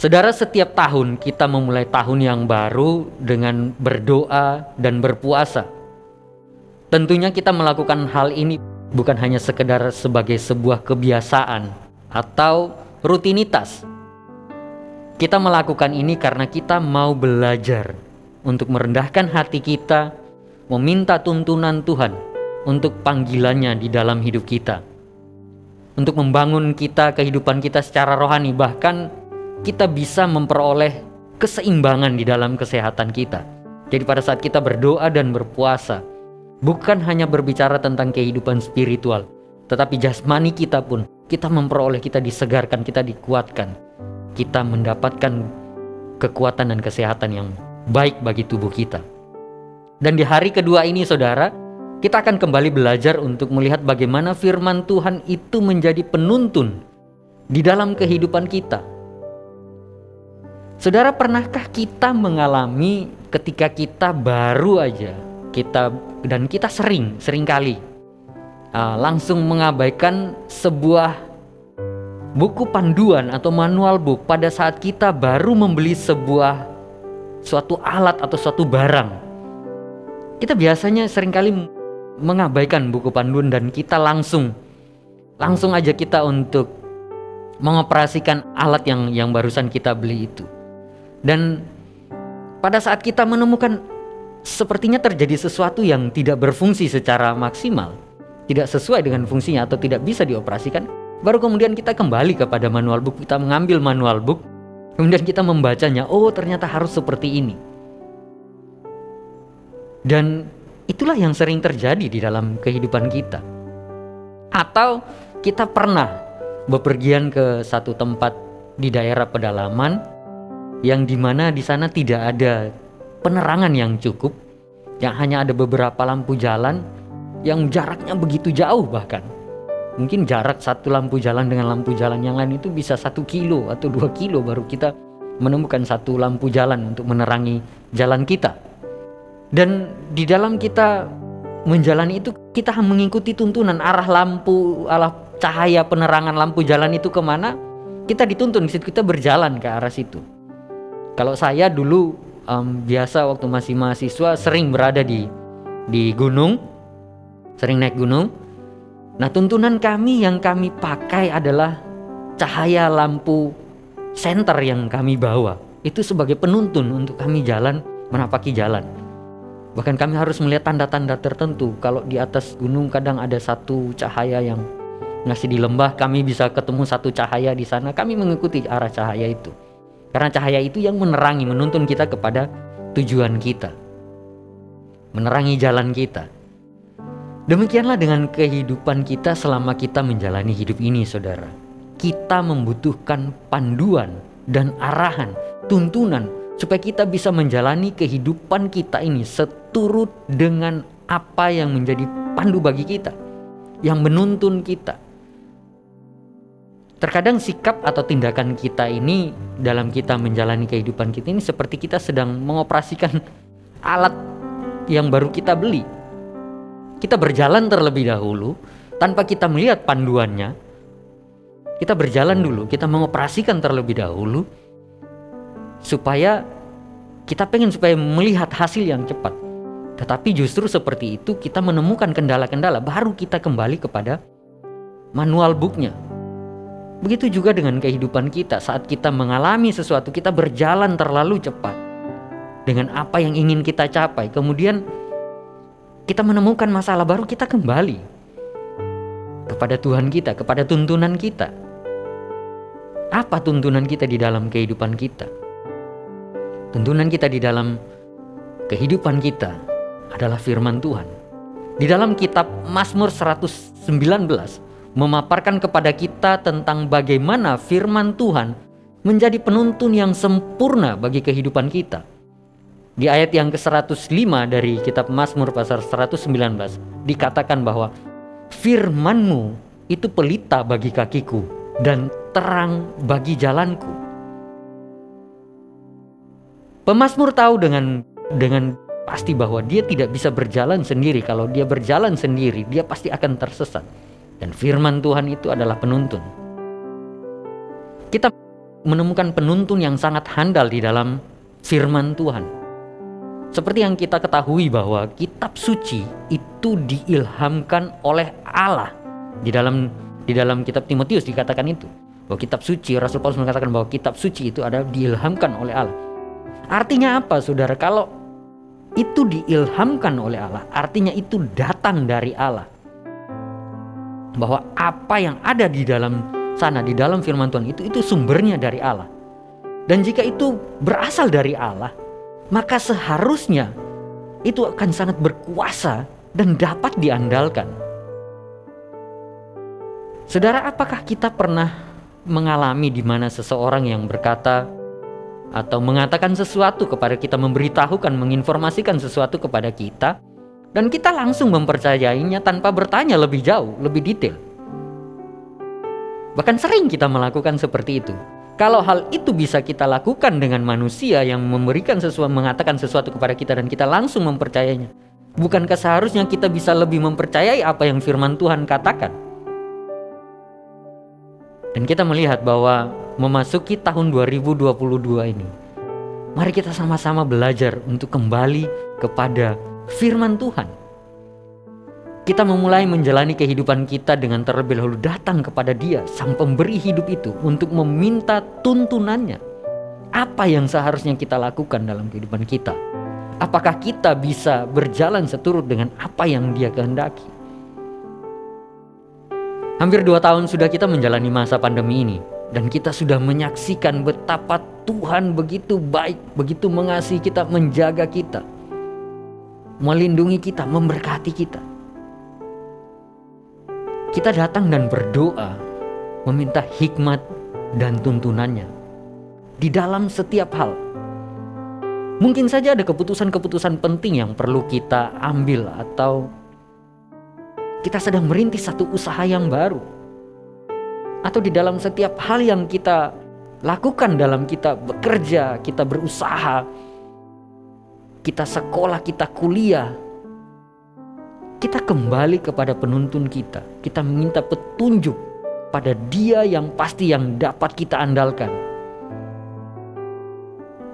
Saudara, setiap tahun kita memulai tahun yang baru dengan berdoa dan berpuasa. Tentunya kita melakukan hal ini bukan hanya sekedar sebagai sebuah kebiasaan atau rutinitas. Kita melakukan ini karena kita mau belajar untuk merendahkan hati kita, meminta tuntunan Tuhan untuk panggilannya di dalam hidup kita, untuk membangun kehidupan kita secara rohani, bahkan kita bisa memperoleh keseimbangan di dalam kesehatan kita. Jadi pada saat kita berdoa dan berpuasa, bukan hanya berbicara tentang kehidupan spiritual, tetapi jasmani kita pun kita memperoleh, kita disegarkan, kita dikuatkan, kita mendapatkan kekuatan dan kesehatan yang baik bagi tubuh kita. Dan di hari kedua ini, saudara, kita akan kembali belajar untuk melihat bagaimana firman Tuhan itu menjadi penuntun di dalam kehidupan kita. Saudara, pernahkah kita mengalami ketika kita baru aja, kita seringkali langsung mengabaikan sebuah buku panduan atau manual book pada saat kita baru membeli suatu alat atau suatu barang. Kita biasanya seringkali mengabaikan buku panduan dan kita langsung aja kita untuk mengoperasikan alat yang barusan kita beli itu. Dan pada saat kita menemukan sepertinya terjadi sesuatu yang tidak berfungsi secara maksimal, tidak sesuai dengan fungsinya atau tidak bisa dioperasikan, baru kemudian kita kembali kepada manual book, kita mengambil manual book, kemudian kita membacanya, oh ternyata harus seperti ini. Dan itulah yang sering terjadi di dalam kehidupan kita. Atau kita pernah bepergian ke satu tempat di daerah pedalaman, yang dimana di sana tidak ada penerangan yang cukup, yang hanya ada beberapa lampu jalan yang jaraknya begitu jauh, bahkan mungkin jarak satu lampu jalan dengan lampu jalan yang lain itu bisa 1 kilo atau 2 kilo baru kita menemukan satu lampu jalan untuk menerangi jalan kita. Dan di dalam kita menjalani itu, kita mengikuti tuntunan arah cahaya penerangan lampu jalan itu kemana, kita dituntun di situ, kita berjalan ke arah situ. Kalau saya dulu biasa waktu masih mahasiswa sering berada di gunung, sering naik gunung. Nah, tuntunan yang kami pakai adalah cahaya lampu senter yang kami bawa. Itu sebagai penuntun untuk kami menapaki jalan. Bahkan kami harus melihat tanda-tanda tertentu. Kalau di atas gunung kadang ada satu cahaya yang ngasih di lembah, kami bisa ketemu satu cahaya di sana. Kami mengikuti arah cahaya itu. Karena cahaya itu yang menerangi, menuntun kita kepada tujuan kita, menerangi jalan kita. Demikianlah dengan kehidupan kita selama kita menjalani hidup ini, saudara. Kita membutuhkan panduan dan arahan, tuntunan, supaya kita bisa menjalani kehidupan kita ini seturut dengan apa yang menjadi pandu bagi kita, yang menuntun kita. Terkadang sikap atau tindakan kita ini dalam kita menjalani kehidupan kita ini seperti kita sedang mengoperasikan alat yang baru kita beli. Kita berjalan terlebih dahulu tanpa kita melihat panduannya. Kita berjalan dulu, kita mengoperasikan terlebih dahulu supaya kita supaya melihat hasil yang cepat. Tetapi justru seperti itu kita menemukan kendala-kendala, baru kita kembali kepada manual booknya. Begitu juga dengan kehidupan kita. Saat kita mengalami sesuatu, kita berjalan terlalu cepat dengan apa yang ingin kita capai. Kemudian kita menemukan masalah, baru kita kembali kepada Tuhan kita, kepada tuntunan kita. Apa tuntunan kita di dalam kehidupan kita? Tuntunan kita di dalam kehidupan kita adalah firman Tuhan. Di dalam kitab Mazmur 119 memaparkan kepada kita tentang bagaimana firman Tuhan menjadi penuntun yang sempurna bagi kehidupan kita. Di ayat yang ke-105 dari kitab Mazmur pasal 119 dikatakan bahwa firman-Mu itu pelita bagi kakiku dan terang bagi jalanku. Pemazmur tahu dengan pasti bahwa dia tidak bisa berjalan sendiri. Kalau dia berjalan sendiri, dia pasti akan tersesat. Dan firman Tuhan itu adalah penuntun. Kita menemukan penuntun yang sangat handal di dalam firman Tuhan. Seperti yang kita ketahui bahwa kitab suci itu diilhamkan oleh Allah. Di dalam kitab Timotius dikatakan itu, bahwa kitab suci, Rasul Paulus mengatakan bahwa kitab suci itu adalah diilhamkan oleh Allah. Artinya apa, saudara? Kalau itu diilhamkan oleh Allah, artinya itu datang dari Allah. Bahwa apa yang ada di dalam sana, di dalam firman Tuhan itu sumbernya dari Allah. Dan jika itu berasal dari Allah, maka seharusnya itu akan sangat berkuasa dan dapat diandalkan. Saudara, apakah kita pernah mengalami di mana seseorang yang berkata atau mengatakan sesuatu kepada kita, memberitahukan, menginformasikan sesuatu kepada kita, dan kita langsung mempercayainya tanpa bertanya lebih jauh, lebih detail? Bahkan sering kita melakukan seperti itu. Kalau hal itu bisa kita lakukan dengan manusia yang mengatakan sesuatu kepada kita dan kita langsung mempercayainya, bukankah seharusnya kita bisa lebih mempercayai apa yang firman Tuhan katakan? Dan kita melihat bahwa memasuki tahun 2022 ini, mari kita sama-sama belajar untuk kembali kepada firman Tuhan. Kita memulai menjalani kehidupan kita dengan terlebih dahulu datang kepada Dia, Sang Pemberi hidup itu, untuk meminta tuntunannya. Apa yang seharusnya kita lakukan dalam kehidupan kita? Apakah kita bisa berjalan seturut dengan apa yang Dia kehendaki? Hampir 2 tahun sudah kita menjalani masa pandemi ini, dan kita sudah menyaksikan betapa Tuhan begitu baik, begitu mengasihi kita, menjaga kita, melindungi kita, memberkati kita. Kita datang dan berdoa, meminta hikmat dan tuntunannya di dalam setiap hal. Mungkin saja ada keputusan-keputusan penting yang perlu kita ambil, atau kita sedang merintis satu usaha yang baru, atau di dalam setiap hal yang kita lakukan dalam kita bekerja, kita berusaha, kita sekolah, kita kuliah, kita kembali kepada penuntun kita. Kita meminta petunjuk pada Dia yang pasti, yang dapat kita andalkan.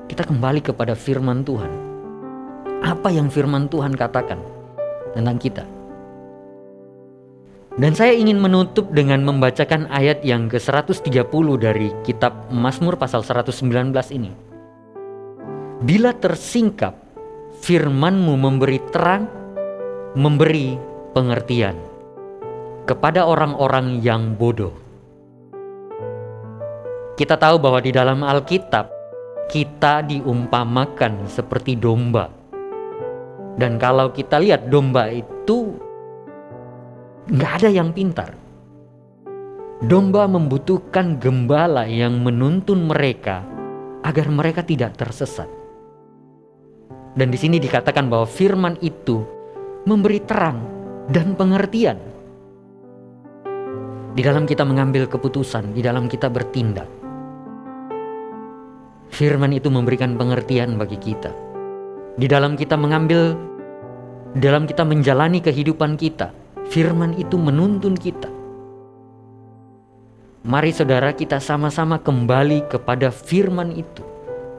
Kita kembali kepada firman Tuhan. Apa yang firman Tuhan katakan tentang kita? Dan saya ingin menutup dengan membacakan ayat yang ke-130 dari kitab Mazmur pasal 119 ini. Bila tersingkap, firman-Mu memberi terang, memberi pengertian kepada orang-orang yang bodoh. Kita tahu bahwa di dalam Alkitab kita diumpamakan seperti domba. Dan kalau kita lihat, domba itu gak ada yang pintar. Domba membutuhkan gembala yang menuntun mereka agar mereka tidak tersesat. Dan di sini dikatakan bahwa firman itu memberi terang dan pengertian. Di dalam kita mengambil keputusan, di dalam kita bertindak, firman itu memberikan pengertian bagi kita. Di dalam kita dalam kita menjalani kehidupan kita, firman itu menuntun kita. Mari saudara, kita sama-sama kembali kepada firman itu.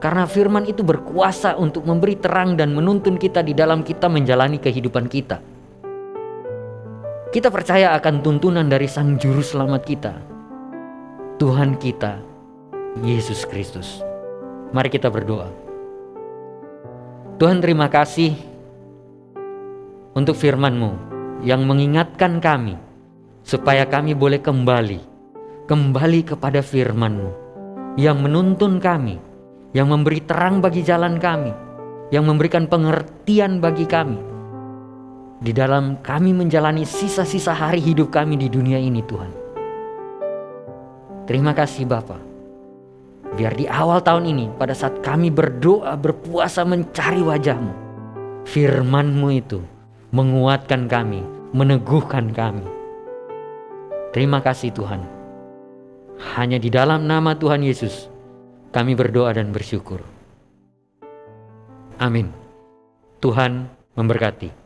Karena firman itu berkuasa untuk memberi terang dan menuntun kita di dalam kita menjalani kehidupan kita. Kita percaya akan tuntunan dari Sang Juru Selamat kita, Tuhan kita, Yesus Kristus. Mari kita berdoa. Tuhan, terima kasih untuk firman-Mu yang mengingatkan kami supaya kami boleh kembali kepada firman-Mu yang menuntun kami, yang memberi terang bagi jalan kami, yang memberikan pengertian bagi kami di dalam kami menjalani sisa-sisa hari hidup kami di dunia ini, Tuhan. Terima kasih Bapa. Biar di awal tahun ini, pada saat kami berdoa, berpuasa mencari wajah-Mu, firman-Mu itu menguatkan kami, meneguhkan kami. Terima kasih Tuhan. Hanya di dalam nama Tuhan Yesus kami berdoa dan bersyukur. Amin. Tuhan memberkati.